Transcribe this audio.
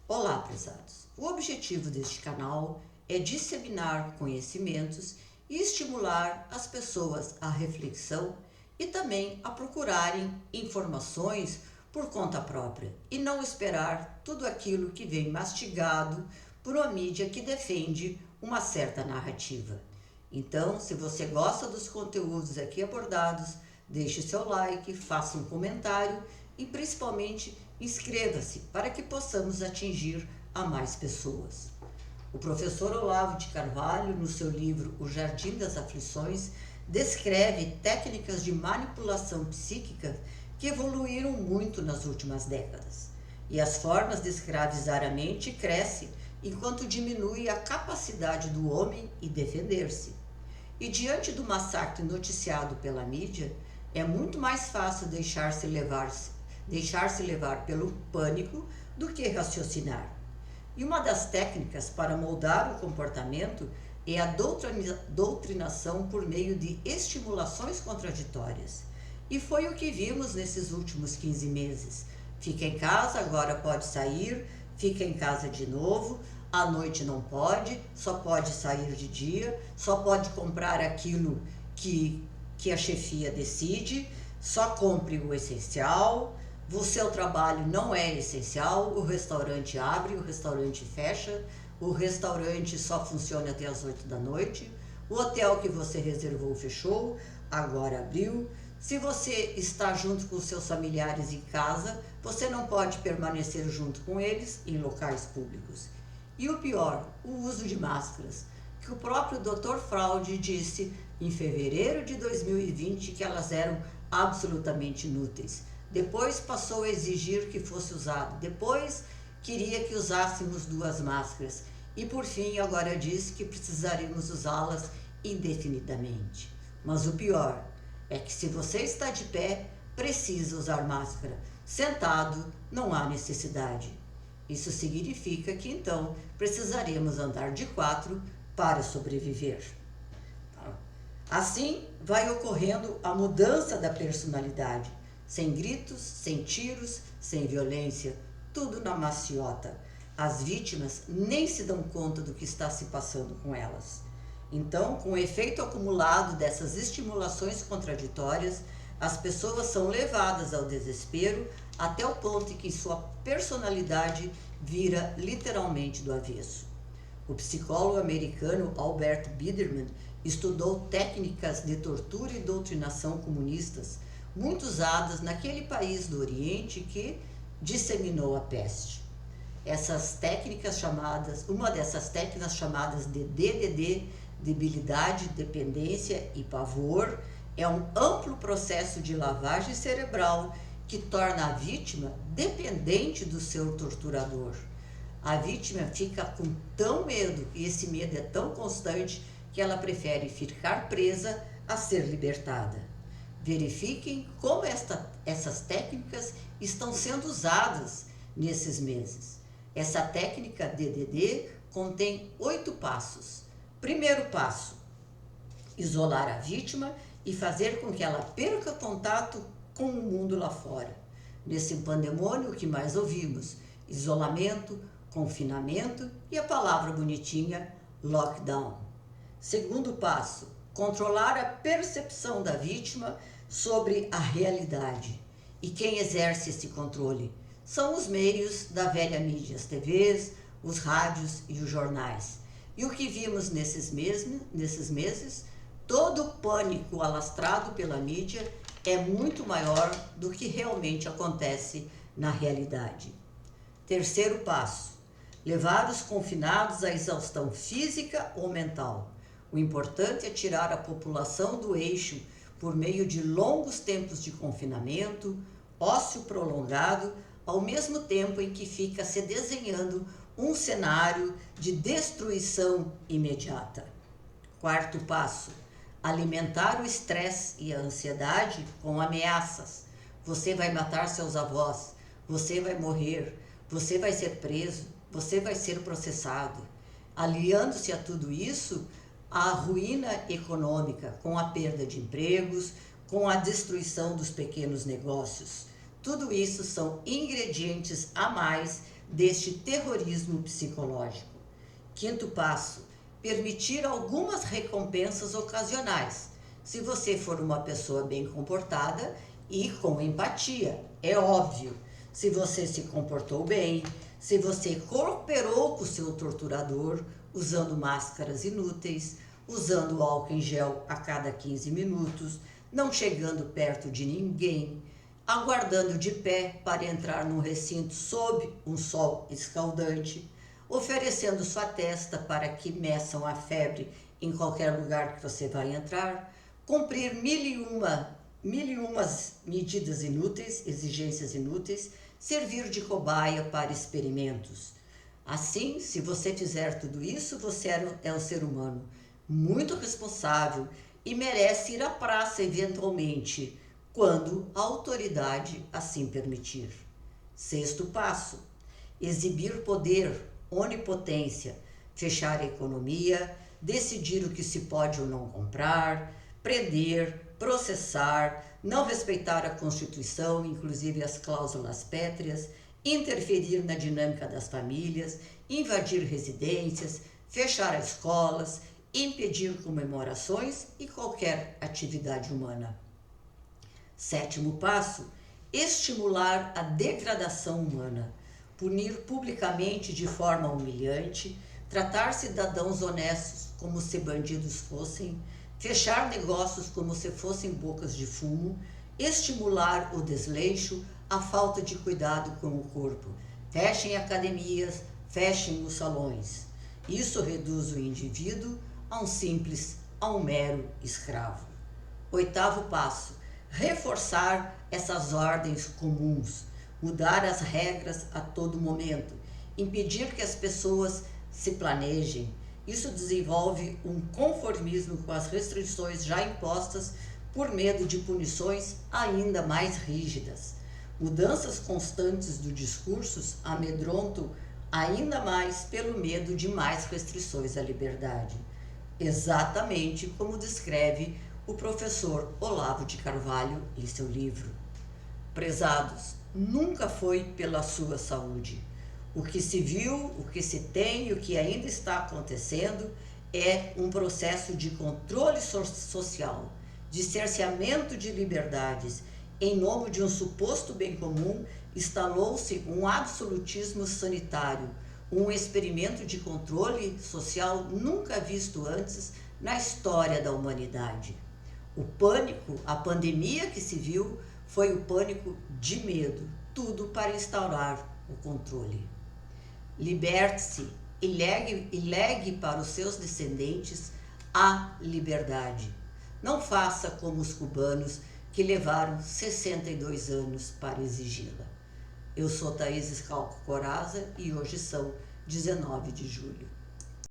Olá, prezados! O objetivo deste canal é disseminar conhecimentos e estimular as pessoas à reflexão e também a procurarem informações por conta própria e não esperar tudo aquilo que vem mastigado por uma mídia que defende uma certa narrativa. Então, se você gosta dos conteúdos aqui abordados, deixe seu like, faça um comentário e principalmente inscreva-se para que possamos atingir a mais pessoas. O professor Olavo de Carvalho, no seu livro O Jardim das Aflições, descreve técnicas de manipulação psíquica que evoluíram muito nas últimas décadas. E as formas de escravizar a mente crescem enquanto diminui a capacidade do homem em defender-se. E diante do massacre noticiado pela mídia, é muito mais fácil deixar-se levar pelo pânico do que raciocinar. E uma das técnicas para moldar o comportamento é a doutrinação por meio de estimulações contraditórias. E foi o que vimos nesses últimos 15 meses. Fica em casa, agora pode sair, fica em casa de novo, à noite não pode, só pode sair de dia, só pode comprar aquilo que a chefia decide, só compre o essencial, o seu trabalho não é essencial, o restaurante abre, o restaurante fecha, o restaurante só funciona até as 8 da noite, o hotel que você reservou fechou, agora abriu. Se você está junto com seus familiares em casa, você não pode permanecer junto com eles em locais públicos. E o pior, o uso de máscaras, que o próprio Dr. Freud disse em fevereiro de 2020 que elas eram absolutamente inúteis. Depois passou a exigir que fosse usado. Depois queria que usássemos 2 máscaras. E por fim agora diz que precisaríamos usá-las indefinidamente. Mas o pior é que se você está de pé, precisa usar máscara. Sentado, não há necessidade. Isso significa que então precisaremos andar de 4 para sobreviver. Assim vai ocorrendo a mudança da personalidade, sem gritos, sem tiros, sem violência, tudo na maciota. As vítimas nem se dão conta do que está se passando com elas. Então, com o efeito acumulado dessas estimulações contraditórias, as pessoas são levadas ao desespero até o ponto em que sua personalidade vira literalmente do avesso. O psicólogo americano Albert Biderman estudou técnicas de tortura e doutrinação comunistas muito usadas naquele país do Oriente que disseminou a peste. Uma dessas técnicas chamadas de DDD, debilidade, dependência e pavor, é um amplo processo de lavagem cerebral que torna a vítima dependente do seu torturador. A vítima fica com tão medo, e esse medo é tão constante, que ela prefere ficar presa a ser libertada. Verifiquem como essas técnicas estão sendo usadas nesses meses. Essa técnica DDD contém 8 passos. Primeiro passo: isolar a vítima e fazer com que ela perca contato com o mundo lá fora. Nesse pandemônio, o que mais ouvimos? Isolamento, confinamento e a palavra bonitinha, lockdown. Segundo passo: controlar a percepção da vítima sobre a realidade. E quem exerce esse controle? São os meios da velha mídia, as TVs, os rádios e os jornais. E o que vimos nesses meses? Todo o pânico alastrado pela mídia é muito maior do que realmente acontece na realidade. Terceiro passo: levar os confinados à exaustão física ou mental. O importante é tirar a população do eixo por meio de longos tempos de confinamento, ócio prolongado, ao mesmo tempo em que fica se desenhando um cenário de destruição imediata. Quarto passo: alimentar o estresse e a ansiedade com ameaças. Você vai matar seus avós, você vai morrer, você vai ser preso, você vai ser processado. Aliando-se a tudo isso, a ruína econômica, com a perda de empregos, com a destruição dos pequenos negócios. Tudo isso são ingredientes a mais deste terrorismo psicológico. Quinto passo: permitir algumas recompensas ocasionais, se você for uma pessoa bem comportada e com empatia, é óbvio. Se você se comportou bem, se você cooperou com o seu torturador, usando máscaras inúteis, usando álcool em gel a cada 15 minutos, não chegando perto de ninguém, aguardando de pé para entrar num recinto sob um sol escaldante, oferecendo sua testa para que meçam a febre em qualquer lugar que você vai entrar, cumprir mil e umas medidas inúteis, exigências inúteis, servir de cobaia para experimentos. Assim, se você fizer tudo isso, você é um ser humano muito responsável e merece ir à praça eventualmente, quando a autoridade assim permitir. Sexto passo: exibir poder, onipotência, fechar a economia, decidir o que se pode ou não comprar, prender, processar, não respeitar a Constituição, inclusive as cláusulas pétreas, interferir na dinâmica das famílias, invadir residências, fechar escolas, impedir comemorações e qualquer atividade humana. Sétimo passo: estimular a degradação humana, punir publicamente de forma humilhante, tratar cidadãos honestos como se bandidos fossem, fechar negócios como se fossem bocas de fumo, estimular o desleixo, a falta de cuidado com o corpo. Fechem academias, fechem os salões. Isso reduz o indivíduo a um mero escravo. Oitavo passo: reforçar essas ordens comuns, mudar as regras a todo momento, impedir que as pessoas se planejem. Isso desenvolve um conformismo com as restrições já impostas por medo de punições ainda mais rígidas. Mudanças constantes dos discursos amedrontam ainda mais pelo medo de mais restrições à liberdade. Exatamente como descreve o professor Olavo de Carvalho em seu livro. Prezados, nunca foi pela sua saúde. O que se viu, o que se tem e o que ainda está acontecendo é um processo de controle social, de cerceamento de liberdades. Em nome de um suposto bem comum, instalou-se um absolutismo sanitário, um experimento de controle social nunca visto antes na história da humanidade. O pânico, a pandemia que se viu, foi o pânico de medo, tudo para instaurar o controle. Liberte-se e legue para os seus descendentes a liberdade. Não faça como os cubanos, que levaram 62 anos para exigi-la. Eu sou Thaís Scalco Coraza e hoje são 19 de julho.